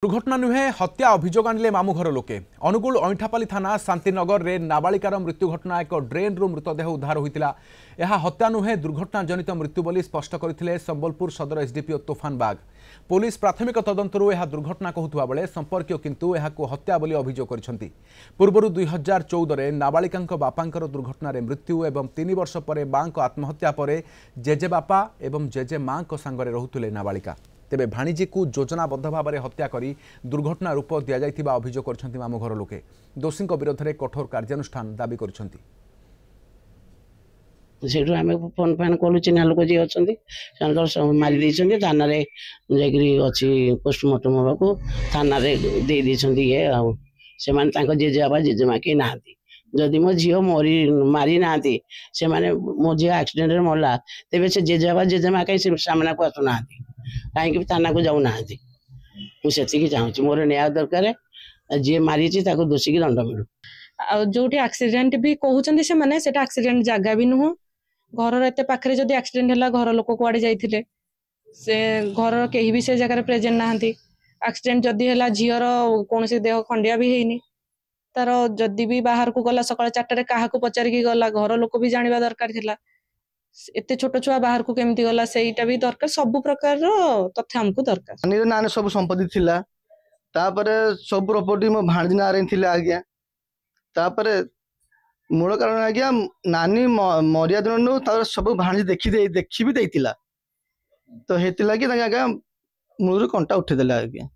दुर्घटना नुहे हत्या अभियोग आनिले मामू घर लोके। अनुगुल अईठापाली थाना शांतिनगर रे नाबालिकार मृत्यु घटना एक ड्रेन रु मृतदेह उद्धार होइतिला। यह हत्या नुहे दुर्घटना जनित मृत्यु बोली स्पष्ट करथिले संबलपुर सदर एसडीपीओ तूफान बाग। पुलिस प्राथमिक तदंतरु यह दुर्घटना कहूथुवा बेले संपर्क किंतु यहाकु हत्या बोली अभियोग करिसंती। पूर्वरु 2014 रे नाबालिकांक बापांकर दुर्घटना रे मृत्यु एवं 3 वर्ष परे मांक आत्महत्या परे जेजे बापा एवं जेजे मांक संगरे रहुतुले नाबालिका। तेबे भाणीजी को योजनाबद्ध भाव में हत्या करी दुर्घटना रूप दि जाइथिबा अभियोग करछंती मामू घर लोके। दोषी विरोध में कठोर कार्यानुष्ठान दाबी करछंती। सेठु आमे फोन फान कलु चिन्हा लोक जे अछंती संकर मारी दैछंती थाना रे जेगरी अछि पोस्टमार्टम होबाकू थाना रे दे दैछंती ये आ से मान तांको जेजे बाबा जेजे मा के नाहती। जदि मो झियो मोरी मारी नाहती से माने मो झियो एक्सीडेंट रे मरला तेबे से जेजे बाबा जेजे मा के सामना को आसु नाहती कहीं थाना को जाऊ ना मुझे चाहूँ मोर न्याय दरकार जी मारी दोषी की दंड मिलू। जो एक्सीडेंट भी कहते से माने सेटा एक्सीडेंट जगह भी नुह घर एत पाखे जब एक्सीडेंट है घर लोक कुआड़े जाते से घर कहीं भी से जगह प्रेजेंट नहांती। एक्सीडेंट जदि है झीर कौन देह खंडिया भी हैनी तार जदि भी बाहर को गला सकाल 4 क्या पचारिकी गला घर लोक भी जानवा दरकार थिला एते छोट छुआ बाहर को केमती गला सेटा भी दरकार सब प्रकार तथ्य हमको दरकार। ना सब संपत्ति थिला तापरे सब प्रॉपर्टी मो भाणजी ना रे थिला आज्ञा तापरे मूल कारण आज्ञा नानी मरिया दिन सब भाणजी देखी भी देइतिला तो हेति लागी आज्ञा मूल कंटा उठे देला आज्ञा।